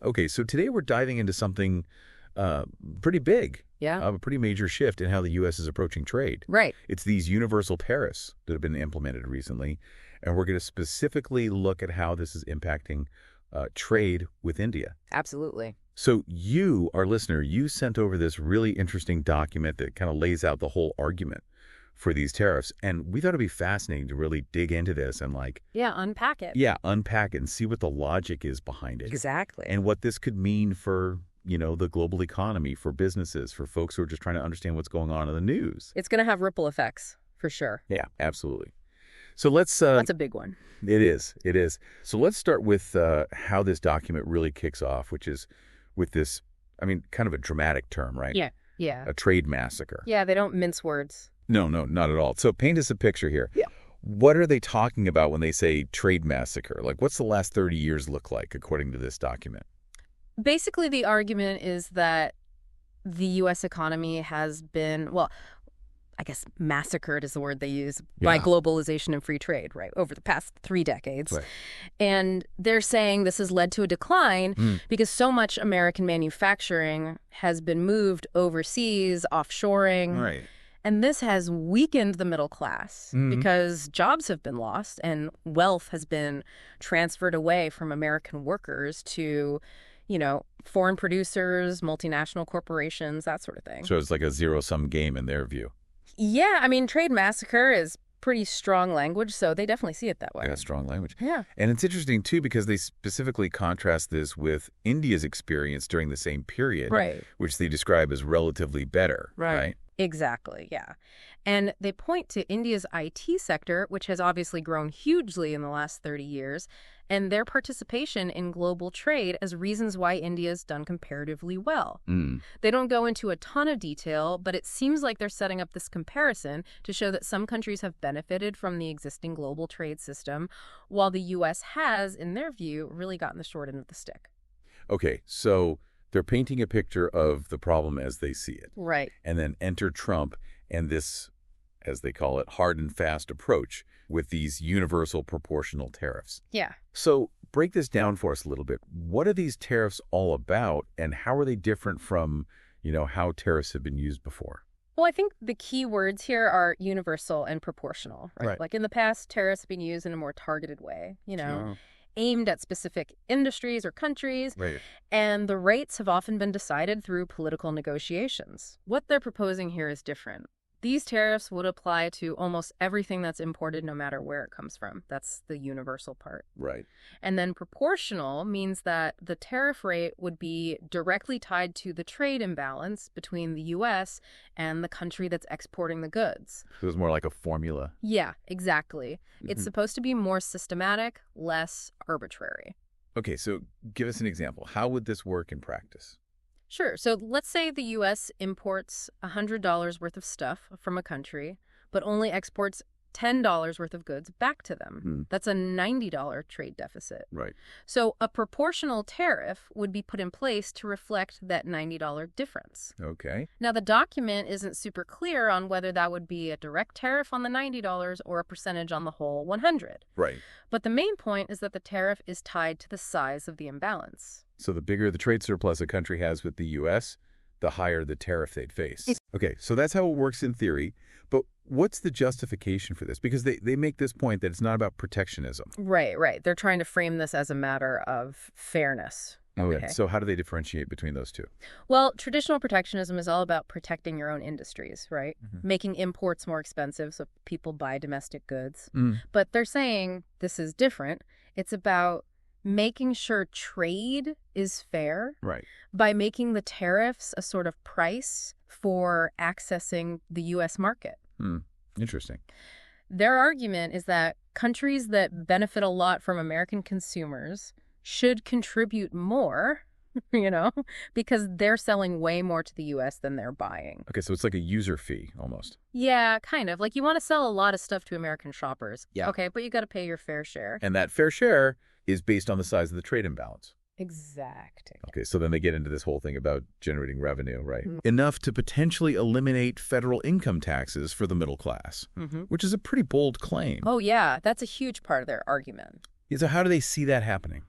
Okay, so today we're diving into something pretty big. Yeah. A pretty major shift in how the U.S. is approaching trade. Right. It's these universal tariffs that have been implemented recently, and we're going to specifically look at how this is impacting trade with India. Absolutely. So you, our listener, you sent over this really interesting document that kind of lays out the whole argument for these tariffs, and we thought it'd be fascinating to really dig into this and unpack it. unpack it and see what the logic is behind it. Exactly. And what this could mean for the global economy, for businesses, for folks who are just trying to understand what's going on in the news. It's going to have ripple effects, for sure. Yeah, absolutely. So let's... That's a big one. It is. It is. So let's start with how this document really kicks off, which is with this, kind of a dramatic term, right? Yeah. A trade massacre. Yeah, they don't mince words. No, not at all. So paint us a picture here. Yeah. What are they talking about when they say trade massacre? What's the last 30 years look like, according to this document? Basically, the argument is that the U.S. economy has been, I guess massacred is the word they use, by globalization and free trade, right, over the past 3 decades. Right. And they're saying this has led to a decline because so much American manufacturing has been moved overseas, offshoring. Right. And this has weakened the middle class because jobs have been lost and wealth has been transferred away from American workers to foreign producers, multinational corporations, that sort of thing. So it's like a zero-sum game in their view. Yeah, trade massacre is pretty strong language, so they definitely see it that way. Yeah, strong language. Yeah. And it's interesting, too, because they specifically contrast this with India's experience during the same period, Right. which they describe as relatively better, right? Exactly, yeah. And they point to India's IT sector, which has obviously grown hugely in the last 30 years, and their participation in global trade as reasons why India's done comparatively well. They don't go into a ton of detail, but it seems like they're setting up this comparison to show that some countries have benefited from the existing global trade system, while the U.S. has, in their view, really gotten the short end of the stick. Okay, so they're painting a picture of the problem as they see it. Right. And then enter Trump and this, as they call it, hard and fast approach with these universal proportional tariffs. Yeah. So break this down for us a little bit. What are these tariffs all about, and how are they different from, how tariffs have been used before? Well, I think the key words here are universal and proportional, right? Like in the past, tariffs have been used in a more targeted way, aimed at specific industries or countries. Right. And the rates have often been decided through political negotiations. What they're proposing here is different. These tariffs would apply to almost everything that's imported, no matter where it comes from. That's the universal part. Right. And then proportional means that the tariff rate would be directly tied to the trade imbalance between the U.S. and the country that's exporting the goods. So it's more like a formula. Yeah, exactly. It's supposed to be more systematic, less arbitrary. Okay, so give us an example. How would this work in practice? Sure. So let's say the U.S. imports $100 worth of stuff from a country, but only exports $10 worth of goods back to them. That's a $90 trade deficit. Right. So a proportional tariff would be put in place to reflect that $90 difference. Okay. Now, the document isn't super clear on whether that would be a direct tariff on the $90 or a percentage on the whole $100. Right. But the main point is that the tariff is tied to the size of the imbalance. So the bigger the trade surplus a country has with the U.S., the higher the tariff they'd face. Okay, so that's how it works in theory. But what's the justification for this? Because they make this point that it's not about protectionism. Right. They're trying to frame this as a matter of fairness. Okay. So how do they differentiate between those two? Well, traditional protectionism is all about protecting your own industries, right? Making imports more expensive so people buy domestic goods. But they're saying this is different. It's about making sure trade is fair by making the tariffs a sort of price for accessing the U.S. market. Interesting. Their argument is that countries that benefit a lot from American consumers should contribute more, because they're selling way more to the U.S. than they're buying. Okay, so it's like a user fee almost. Yeah, kind of. Like you want to sell a lot of stuff to American shoppers. Yeah. Okay, but you got to pay your fair share. And that fair share is based on the size of the trade imbalance. Exactly. Okay, so then they get into this whole thing about generating revenue, right? Enough to potentially eliminate federal income taxes for the middle class, which is a pretty bold claim. Oh, yeah. That's a huge part of their argument. So how do they see that happening?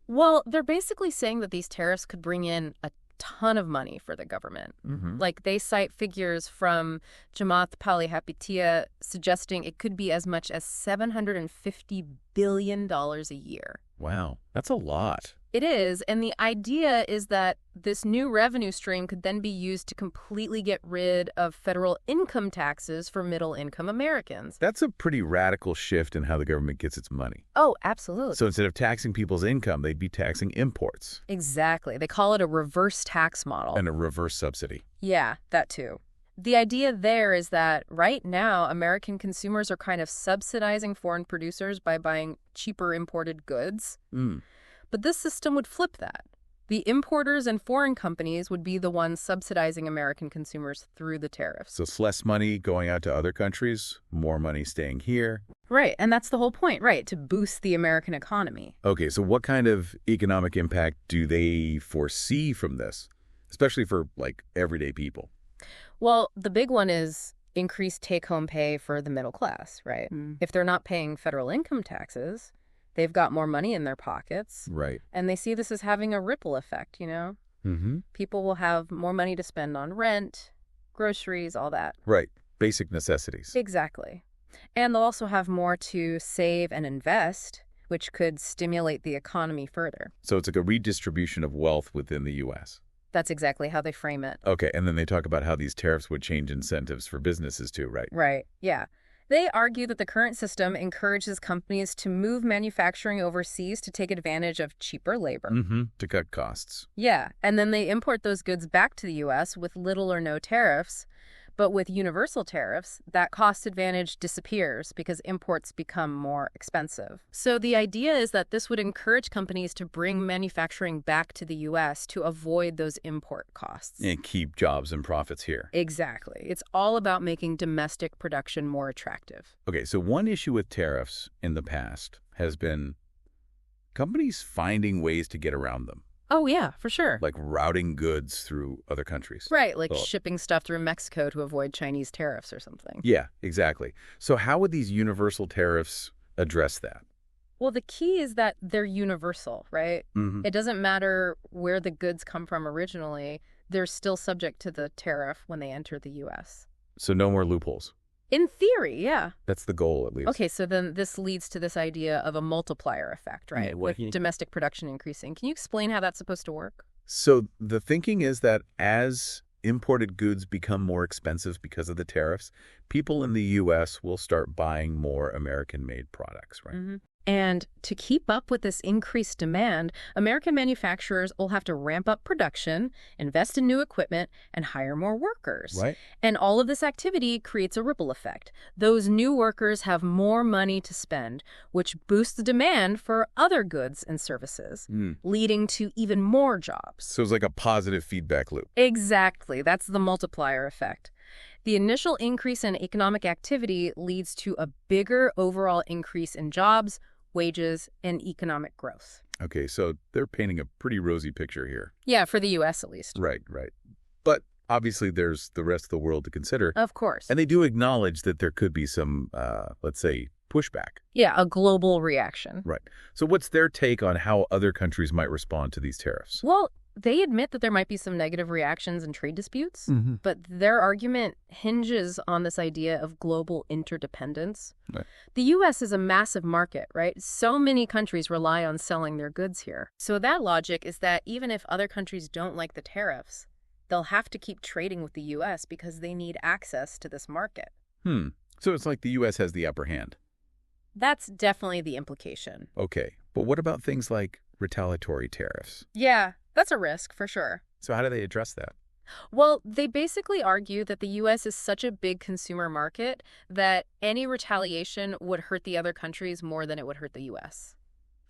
Well, they're basically saying that these tariffs could bring in a ton of money for the government. Like, they cite figures from Jamaat Palihapitiya suggesting it could be as much as $750 billion a year. Wow, that's a lot. It is, and the idea is that this new revenue stream could then be used to completely get rid of federal income taxes for middle-income Americans. That's a pretty radical shift in how the government gets its money. Oh, absolutely. So instead of taxing people's income, they'd be taxing imports. Exactly. They call it a reverse tax model. And a reverse subsidy. Yeah, that too. The idea there is that right now, American consumers are kind of subsidizing foreign producers by buying cheaper imported goods. But this system would flip that. The importers and foreign companies would be the ones subsidizing American consumers through the tariffs. So it's less money going out to other countries, more money staying here. Right, and that's the whole point, right, to boost the American economy. Okay, so what kind of economic impact do they foresee from this, especially for, like, everyday people? Well, the big one is increased take-home pay for the middle class, right? If they're not paying federal income taxes, they've got more money in their pockets. Right. And they see this as having a ripple effect, you know? People will have more money to spend on rent, groceries, all that. Right. Basic necessities. Exactly. And they'll also have more to save and invest, which could stimulate the economy further. So it's like a redistribution of wealth within the U.S. That's exactly how they frame it. Okay, and then they talk about how these tariffs would change incentives for businesses too, right? Right, yeah. They argue that the current system encourages companies to move manufacturing overseas to take advantage of cheaper labor. To cut costs. Yeah, and then they import those goods back to the U.S. with little or no tariffs. But with universal tariffs, that cost advantage disappears because imports become more expensive. So the idea is that this would encourage companies to bring manufacturing back to the U.S. to avoid those import costs. And keep jobs and profits here. Exactly. It's all about making domestic production more attractive. Okay, so one issue with tariffs in the past has been companies finding ways to get around them. Oh, yeah, for sure. Like routing goods through other countries. Right, like shipping stuff through Mexico to avoid Chinese tariffs or something. Yeah, exactly. So how would these universal tariffs address that? Well, the key is that they're universal, right? It doesn't matter where the goods come from originally. They're still subject to the tariff when they enter the U.S. So no more loopholes. In theory, yeah. That's the goal, at least. Okay, so then this leads to this idea of a multiplier effect, right? With domestic production increasing. Can you explain how that's supposed to work? So the thinking is that as imported goods become more expensive because of the tariffs, people in the U.S. will start buying more American-made products, right? And to keep up with this increased demand, American manufacturers will have to ramp up production, invest in new equipment, and hire more workers. Right. And all of this activity creates a ripple effect. Those new workers have more money to spend, which boosts the demand for other goods and services, leading to even more jobs. So it's like a positive feedback loop. Exactly. That's the multiplier effect. The initial increase in economic activity leads to a bigger overall increase in jobs, wages, and economic growth. Okay, so they're painting a pretty rosy picture here. Yeah, for the U.S. at least. Right, right. But obviously there's the rest of the world to consider. Of course. And they do acknowledge that there could be some, let's say, pushback. Yeah, a global reaction. Right. So what's their take on how other countries might respond to these tariffs? Well, they admit that there might be some negative reactions and trade disputes, but their argument hinges on this idea of global interdependence. Right. The U.S. is a massive market, right? So many countries rely on selling their goods here. So that logic is that even if other countries don't like the tariffs, they'll have to keep trading with the U.S. because they need access to this market. So it's like the U.S. has the upper hand. That's definitely the implication. Okay. But what about things like retaliatory tariffs? Yeah, that's a risk for sure. So how do they address that? Well, they basically argue that the U.S. is such a big consumer market that any retaliation would hurt the other countries more than it would hurt the U.S.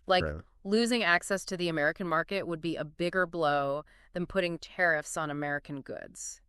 Like, losing access to the American market would be a bigger blow than putting tariffs on American goods.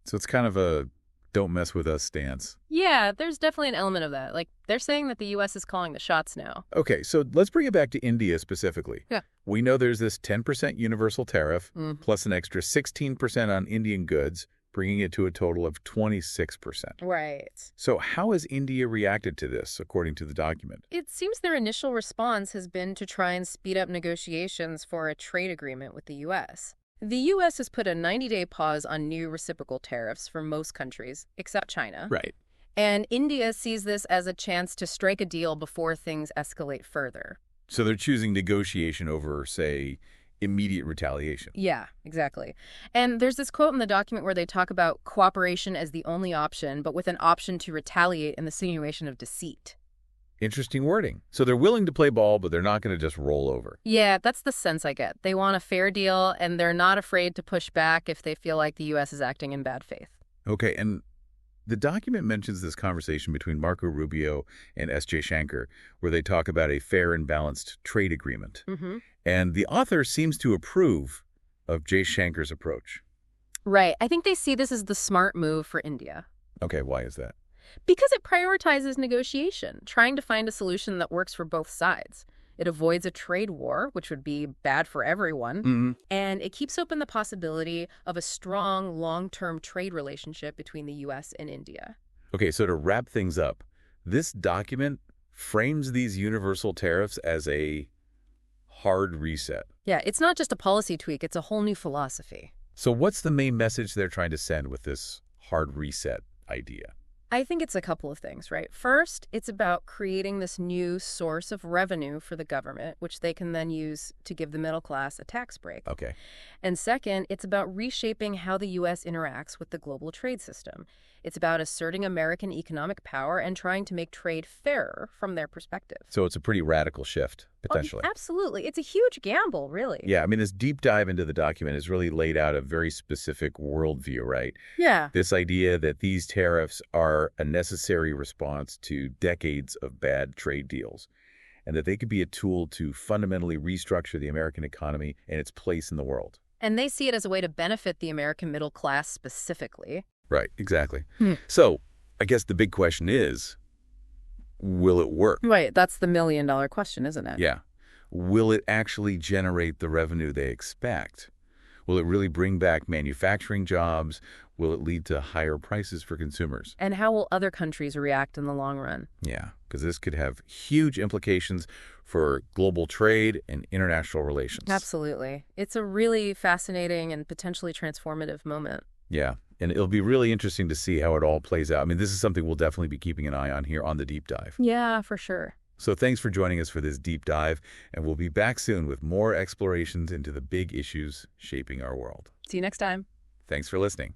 So it's kind of a don't mess with us stance. Yeah, there's definitely an element of that. Like, they're saying that the U.S. is calling the shots now. Okay, so let's bring it back to India specifically. Yeah. We know there's this 10% universal tariff plus an extra 16% on Indian goods, bringing it to a total of 26%. Right. So how has India reacted to this, according to the document? It seems their initial response has been to try and speed up negotiations for a trade agreement with the U.S. The U.S. has put a 90-day pause on new reciprocal tariffs for most countries, except China. Right. And India sees this as a chance to strike a deal before things escalate further. So they're choosing negotiation over, say, immediate retaliation. Yeah, exactly. And there's this quote in the document where they talk about cooperation as the only option, but with an option to retaliate in the situation of deceit. Interesting wording. So they're willing to play ball, but they're not going to just roll over. Yeah, that's the sense I get. They want a fair deal, and they're not afraid to push back if they feel like the U.S. is acting in bad faith. Okay, and the document mentions this conversation between Marco Rubio and S.J. Shankar, where they talk about a fair and balanced trade agreement. Mm-hmm. And the author seems to approve of J. Shankar's approach. Right. I think they see this as the smart move for India. Okay, why is that? Because it prioritizes negotiation, trying to find a solution that works for both sides. It avoids a trade war, which would be bad for everyone, Mm-hmm. and it keeps open the possibility of a strong, long-term trade relationship between the U.S. and India. Okay, so to wrap things up, this document frames these universal tariffs as a hard reset. Yeah, it's not just a policy tweak, it's a whole new philosophy. So what's the main message they're trying to send with this hard reset idea? I think it's a couple of things, right? First, it's about creating this new source of revenue for the government, which they can then use to give the middle class a tax break. Okay. And second, it's about reshaping how the U.S. interacts with the global trade system. It's about asserting American economic power and trying to make trade fairer from their perspective. So it's a pretty radical shift, potentially. Oh, absolutely. It's a huge gamble, really. Yeah, I mean, this deep dive into the document has really laid out a very specific worldview, right? Yeah. This idea that these tariffs are a necessary response to decades of bad trade deals, and that they could be a tool to fundamentally restructure the American economy and its place in the world. And they see it as a way to benefit the American middle class specifically. Right, exactly. So I guess the big question is, will it work? Right. That's the million-dollar question, isn't it? Yeah. Will it actually generate the revenue they expect? Will it really bring back manufacturing jobs? Will it lead to higher prices for consumers? And how will other countries react in the long run? Yeah, because this could have huge implications for global trade and international relations. Absolutely. It's a really fascinating and potentially transformative moment. Yeah, and it'll be really interesting to see how it all plays out. I mean, this is something we'll definitely be keeping an eye on here on the Deep Dive. Yeah, for sure. So thanks for joining us for this deep dive, and we'll be back soon with more explorations into the big issues shaping our world. See you next time. Thanks for listening.